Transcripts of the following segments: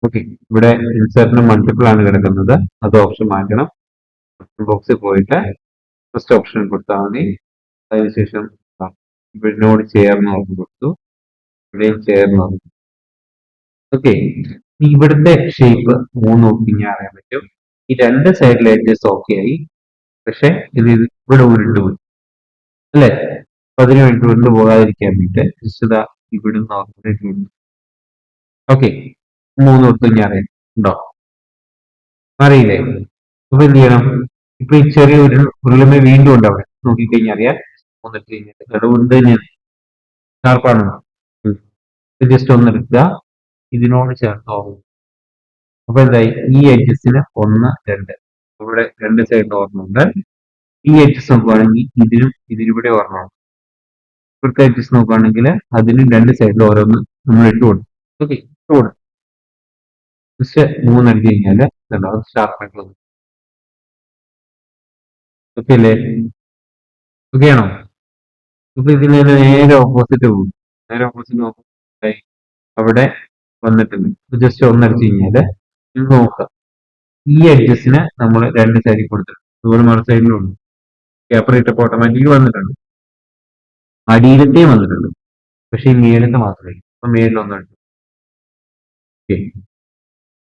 Okay, ഇവിടെ ഇൻസേർട്ടിന് multiple ആണ് കിടക്കുന്നത്. അത് ഓപ്ഷൻ മാറ്റണം. ബോക്സിൽ പോയിട്ട് ഫസ്റ്റ് ഓപ്ഷൻ കൊടുത്താൽ മതി. അതിനുശേഷം ഇവിടിനോട് ചേർന്ന് ഓപ്ഷൻ കൊടുത്തു. ഇവിടെയും ചേർന്ന് ഓപ്ഷൻ. ഓക്കെ, ഇവിടുത്തെ ഷേപ്പ് 3 നോക്കിക്കഴിഞ്ഞാൽ അറിയാൻ പറ്റും. ഈ രണ്ട് സൈഡിലെ എഡ്ജസ് ഓക്കെ ആയി, പക്ഷെ ഇത് ഇവിടെ ഉരുണ്ടു പോയി അല്ലേ? അപ്പൊ അതിന് വേണ്ടി ഉരുണ്ടു പോകാതിരിക്കാൻ വേണ്ടിയിട്ട് ജസ്റ്റ് ഇവിടുന്ന് ഓക്കെ 3 കൊടുത്തു കഴിഞ്ഞാൽ അറിയാം ഉണ്ടോ? അറിയില്ലേ? അപ്പൊ എന്ത് ചെയ്യണം? ഇപ്പൊ ഈ ചെറിയ ഉരുളമ വീണ്ടും ഉണ്ട് അവിടെ, നോക്കിക്കഴിഞ്ഞാൽ അറിയാം. 3 എടുത്ത് കഴിഞ്ഞാൽ ഉണ്ട് തന്നെയാണ്, ഷാർപ്പാണ്. ജസ്റ്റ് ഒന്ന് എടുക്കുക, ഇതിനോട് ചേർത്ത് ഓർമ്മ. അപ്പൊ എന്തായി? ഈ എഡ്ജസിന് 1, 2 ഇവിടെ രണ്ട് സൈഡിൽ ഓർമ്മയുണ്ട്. ഈ എഡ്ജസ് നോക്കുകയാണെങ്കിൽ ഇതിനിവിടെ ഓർമ്മയുണ്ട്. ഇവിടുത്തെ എഡ്ജസ് നോക്കുകയാണെങ്കിൽ അതിന് രണ്ട് സൈഡിൽ ഓരോന്ന് നമ്മൾ ഇട്ട് കൊടുക്കും. ഓക്കെ, ഇട്ട് കൊടുക്കും. ജസ്റ്റ് 3 അടിച്ചു കഴിഞ്ഞാൽ ഷാർപ്പായിട്ടുള്ളത്. ഓക്കെ അല്ലേ? ഓക്കെ ആണോ? അപ്പൊ ഇതിന് നേരെ ഓപ്പോസിറ്റ് പോകും. നേരെ ഓപ്പോസിറ്റ് നോക്കും, അവിടെ വന്നിട്ടുണ്ട്. ജസ്റ്റ് ഒന്നടിച്ചു കഴിഞ്ഞാല് ഇത് നോക്കുക. ഈ എഡ്ജസിന് നമ്മൾ രണ്ട് സൈഡിൽ കൊടുത്തിട്ടുണ്ട്, അതുപോലെ മറു സൈഡിലും ഉണ്ട്. പേപ്പർ ഇട്ടപ്പോൾ ഓട്ടോമാറ്റിക്കലി വന്നിട്ടുണ്ട്, അടിയിലത്തെയും വന്നിട്ടുണ്ട്. പക്ഷെ ഈ മേലത്തെ മാത്രമേ. അപ്പൊ മേലിലൊന്നെടുത്തു. ഓക്കെ,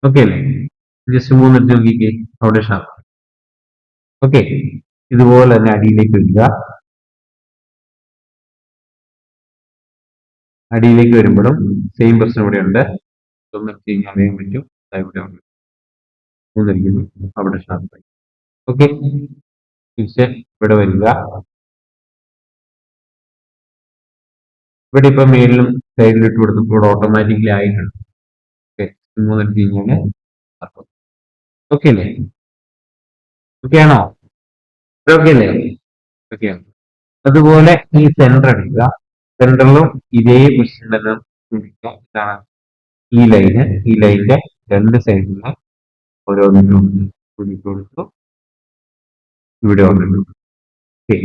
ഓക്കെ അല്ലേ? ജസ്റ്റ് 3 എടുത്ത് നോക്കിക്കേ, അവിടെ ഷാർപ്പ്. ഓക്കെ, ഇതുപോലെ തന്നെ അടിയിലേക്ക് വരിക. അടിയിലേക്ക് വരുമ്പോഴും സെയിം പ്രശ്നം ഇവിടെ ഉണ്ട്. ഒന്ന് എടുത്ത് കഴിഞ്ഞാൽ അറിയാൻ പറ്റും, ഇവിടെ ഉണ്ട്. 3 അടിക്കുന്നു, അവിടെ ഷാർപ്പായി. ഓക്കെ, തിരിച്ച് ഇവിടെ വരിക. ഇവിടെ ഇപ്പൊ മേലിലും സൈഡിലും ഇട്ട് കൊടുത്തപ്പോൾ ഇവിടെ ഓട്ടോമാറ്റിക്കലി ആയിട്ടുണ്ട്. ഓക്കെ, 3 എടുത്ത് കഴിഞ്ഞാൽ ഓക്കെ അല്ലേ? ഓക്കെ ആണോ? ഓക്കെ അല്ലേ? ഓക്കെ. അതുപോലെ ഈ സെന്റർ എടുക്കുക. സെന്ററിലും ഇതേ പൊസിഷൻ തന്നെ ഇതാണ് ഈ ലൈനിന്റെ രണ്ട് സൈഡിലും ഓരോന്നിനും കൊടുത്തു. ഇവിടെ വന്നിട്ടുണ്ട്. ഓക്കെ,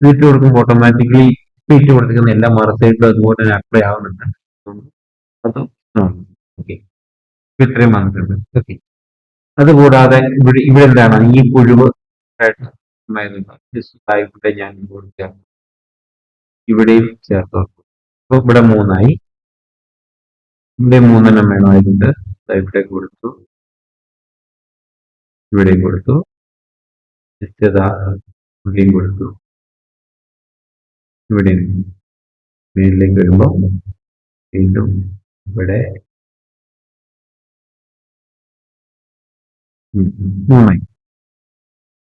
ഇട്ട് കൊടുക്കുമ്പോൾ ഓട്ടോമാറ്റിക്കലി ഇട്ട് കൊടുത്തിരിക്കുന്ന എല്ലാ മറു സൈഡിലും അതുപോലെ തന്നെ അപ്ലൈ ആവുന്നുണ്ട്. അതും ഓക്കെ, ഇത്രയും വന്നിട്ടുണ്ട്. ഓക്കെ, അതുകൂടാതെ ഇവിടെ എന്താണ് ഈ പുഴുവ് ഞാൻ കൊടുക്കാം, ഇവിടെയും ചേർത്ത് വെക്കും. അപ്പൊ ഇവിടെ 3 ആയി. ഇവിടെ 3 വേണമായിട്ടുണ്ട്. ഇവിടെ കൊടുത്തു, ഇവിടെയും കൊടുത്തു, ഇവിടെയും കൊടുത്തു. ഇവിടെ മേലിലേക്ക് വരുമ്പോ വീണ്ടും ഇവിടെ 3 ആയി.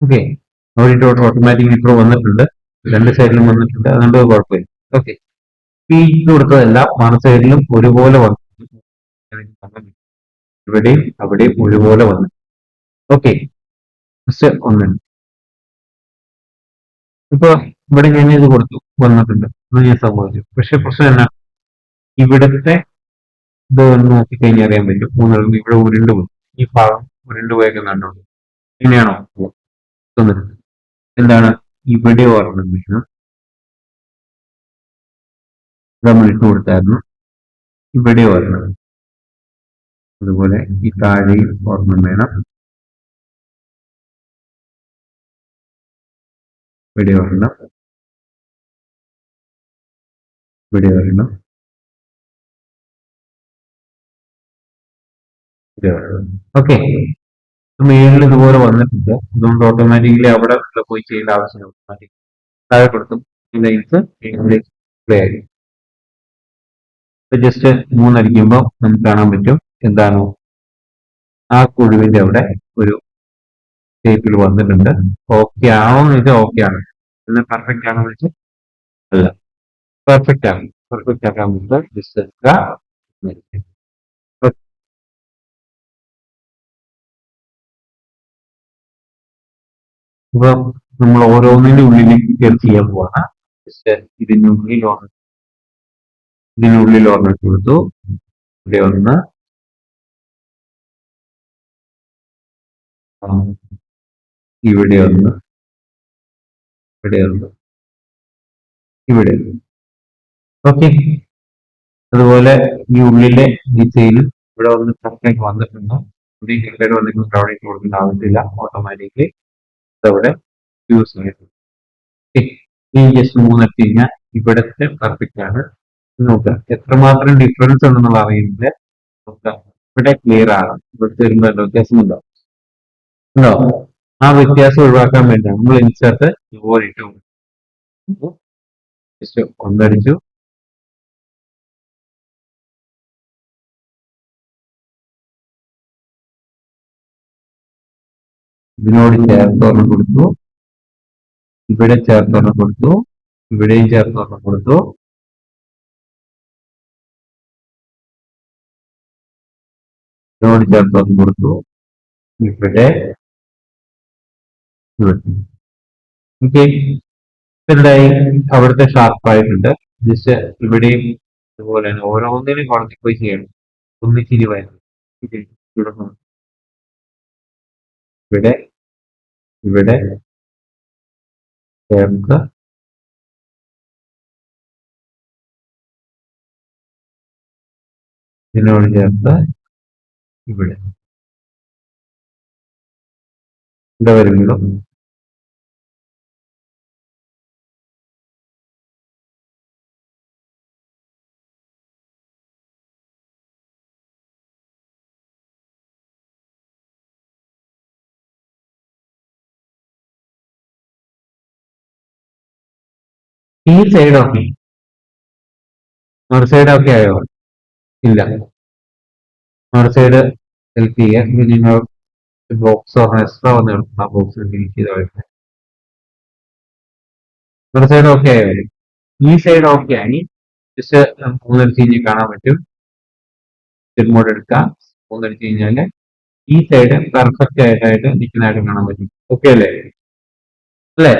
ഓക്കെ, അവിടെ ഓട്ടോമാറ്റിക് ഇപ്പൊ വന്നിട്ടുണ്ട്, രണ്ട് സൈഡിലും വന്നിട്ടുണ്ട്, അതുകൊണ്ട് കുഴപ്പമില്ല. ഓക്കെ, ഈ കൊടുത്തതെല്ലാം മറു സൈഡിലും ഒരുപോലെ വന്നു, ഇവിടെയും അവിടെയും ഒരുപോലെ വന്നു. ഓക്കെ, ഒന്ന് ഇപ്പൊ ഇവിടെ ഞാൻ ഇത് കൊടുത്തു, വന്നിട്ടുണ്ട്, അത് ഞാൻ സംഭവിച്ചു. പക്ഷെ പ്രശ്നം എന്നാ, ഇവിടുത്തെ ഇത് നോക്കിക്കഴിഞ്ഞാൽ അറിയാൻ പറ്റും. 3 ഇവിടെ ഉരുണ്ട് പോയി, ഈ ഭാഗം ഉരുണ്ട് പോയൊക്കെ കണ്ടോളൂ. ഇങ്ങനെയാണോ? എന്താണ് ഇവിടെ ഓർമ്മ വീണം, നമ്മൾ ഇട്ട് കൊടുത്തായിരുന്നു. ഇവിടെ ഓർമ്മ, അതുപോലെ ഈ താഴെയും ഓർമ്മ വേണം. ഇവിടെ ഒരെണ്ണം, ഇവിടെ ഒരെണ്ണം, ഇവിടെ ഒരെണ്ണം. ഓക്കെ, മേളിൽ ഇതുപോലെ വന്നിട്ടുണ്ട്, അതുകൊണ്ട് ഓട്ടോമാറ്റിക്കലി അവിടെ പോയി ചെയ്യേണ്ട ആവശ്യമില്ല. ഓട്ടോമാറ്റിക് താഴെ കൊടുത്തും ഈ ലൈൻസ് പ്ലേ ആയി. ജസ്റ്റ് 3 അടിക്കുമ്പോൾ നമുക്ക് കാണാൻ പറ്റും എന്താണ് ആ കുഴുവിന്റെ അവിടെ ഒരു ഷേപ്പിൽ വന്നിട്ടുണ്ട്. ഓക്കെ ആണോ എന്ന് വെച്ചാൽ ഓക്കെ ആണ്, എന്നാൽ പെർഫെക്റ്റ് ആണോ എന്ന് വെച്ചാൽ അല്ല. പെർഫെക്റ്റ് ആണ്. പെർഫെക്റ്റ് ആക്കാൻ വേണ്ടി ജസ്റ്റ് ഇപ്പൊ നമ്മൾ ഓരോന്നിന്റെ ഉള്ളിലേക്ക് കയറി ചെയ്യാൻ പോവാണ്. ജസ്റ്റ് ഇതിനുള്ളിൽ ഓർമ്മ കൊടുത്തു. ഇവിടെ ഒന്ന്, ഇവിടെ ഒന്ന്, ഇവിടെ ഒന്ന്, ഇവിടെ. ഓക്കെ, അതുപോലെ ഈ ഉള്ളിലെ ദിശയിലും ഇവിടെ വന്ന് കറക്റ്റായിട്ട് വന്നിട്ടുണ്ട്. ഇവിടെ കറക്റ്റായിട്ട് വന്നിട്ടുണ്ട്. അവിടെ ഇട്ട് കൊടുക്കേണ്ട ആവശ്യമില്ല. ഓട്ടോമാറ്റിക്കലി അതവിടെ യൂസ് ചെയ്യുന്നത്. ഓക്കെ, ഈ ജസ്റ്റ് 3 എത്തി കഴിഞ്ഞാൽ ഇവിടത്തെ പെർഫെക്റ്റ് ആണ്. നോക്കുക എത്രമാത്രം ഡിഫറൻസ് ഉണ്ടെന്നുള്ള അറിയുന്നത്. നോക്കുക ഇവിടെ ക്ലിയർ ആണ്. ഇവിടുത്തെ വരുമ്പോൾ വ്യത്യാസമുണ്ടോ? ഉണ്ടോ? ആ വ്യത്യാസം ഒഴിവാക്കാൻ വേണ്ടിയാണ് നമ്മൾ ഇൻസേർട്ട് ഇതുപോലെ ഇട്ടു. ജസ്റ്റ് ഒന്നടിച്ചു. ഇതിനോട് ചേർത്തൊരെണ്ണം കൊടുത്തു, ഇവിടെ ചേർത്തൊരെണ്ണം കൊടുത്തു, ഇവിടെയും ചേർത്തൊരെണ്ണം കൊടുത്തു. ഇതിനോട് ചേർത്തൊരെണ്ണം കൊടുത്തു, ഇവിടെ ഓക്കെ. എന്തായി? അവിടുത്തെ ഷാർപ്പായിട്ടുണ്ട്. ജസ്റ്റ് ഇവിടെയും ഇതുപോലെ തന്നെ ഓരോന്നിനും കോളത്തിൽ പോയി ചെയ്യണം. ഒന്നിച്ചിരി വരുന്നത് ഇവിടെ ഇവിടെ ചേർത്ത് ഇതിനോട് ചേർത്ത് ഇവിടെ ഇവിടെ വരുമ്പോൾ ഈ സൈഡ് ഓക്കെ, മറു സൈഡ് ഓക്കെ ആയോ? ഇല്ല. മറു സൈഡ് സെലക്ട് ചെയ്യുക. ഇത് നിങ്ങൾ ബോക്സ് എക്സ്ട്രാ വന്ന് എടുക്കണം. ആ ബോക്സ് ഡിലീറ്റ് ചെയ്ത് കളയുക. മറു സൈഡ് ഓക്കെ ആയോ? ഈ സൈഡ് ഓക്കെ ആയി. ജസ്റ്റ് 3 അടിച്ച് കഴിഞ്ഞാൽ കാണാൻ പറ്റും. മോഡ് എടുക്കാം. 3 അടിച്ച് കഴിഞ്ഞാല് ഈ സൈഡ് പെർഫെക്റ്റ് ആയിട്ട് നിൽക്കുന്നതായിട്ട് കാണാൻ പറ്റും. ഓക്കെ അല്ലേ? അല്ലേ?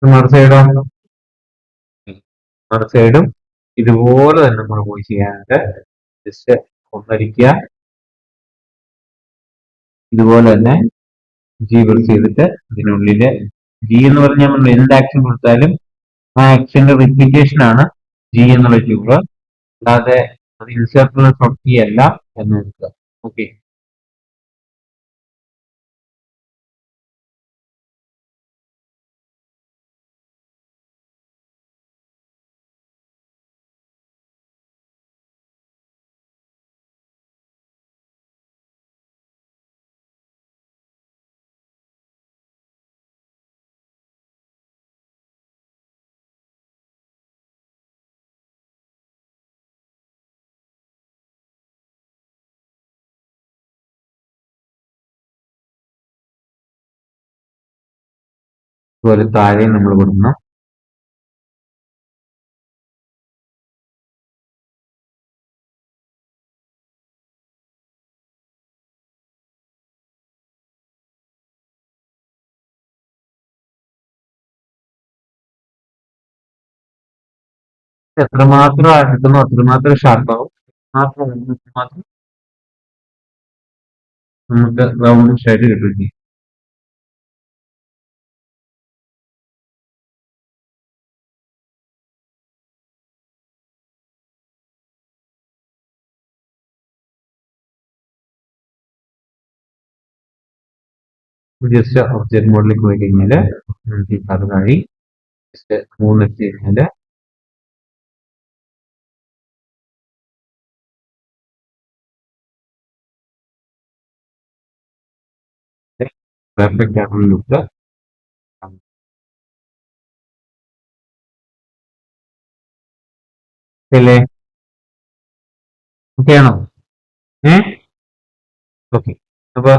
മറു സൈഡോ? മറു സൈഡും ഇതുപോലെ തന്നെ നമ്മൾ പോയി ചെയ്യാനായിട്ട് ജസ്റ്റ് ഒന്നടിക്കുക. ഇതുപോലെ തന്നെ ജി പ്രസ് ചെയ്തിട്ട് ഇതിനുള്ളില് ജി എന്ന് പറഞ്ഞാൽ നമ്മൾ എന്ത് ആക്ഷൻ കൊടുത്താലും ആ ആക്ഷന്റെ റിപ്പീറ്റേഷൻ ആണ് ജി എന്നുള്ള ട്യൂബ്. അല്ലാതെ അത് ഇൻസേർട്ടുള്ള ഷോർട്ട് കീ അല്ല എന്ന് നോക്കുക. ഓക്കെ, അതുപോലെ താഴെ നമ്മൾ കൊടുക്കണം. എത്രമാത്രം അടുക്കുന്നോ അത്രമാത്രം ഷാർപ്പാവും. മാത്രം നമുക്ക് റൗണ്ട് ഷേഡ് കിട്ടുകയും ചെയ്യും. ജസ്റ്റ് ഒബ്ജക്ട് മോഡിലേക്ക് പോയി കഴിഞ്ഞാല് അത് കഴി ജസ്റ്റ് 3 എത്തി കഴിഞ്ഞാല് പെർഫെക്റ്റ് ആയിട്ടുള്ള ലുക്ക്. അല്ലേ? ഓക്കെ ആണോ? ഓക്കെ. അപ്പൊ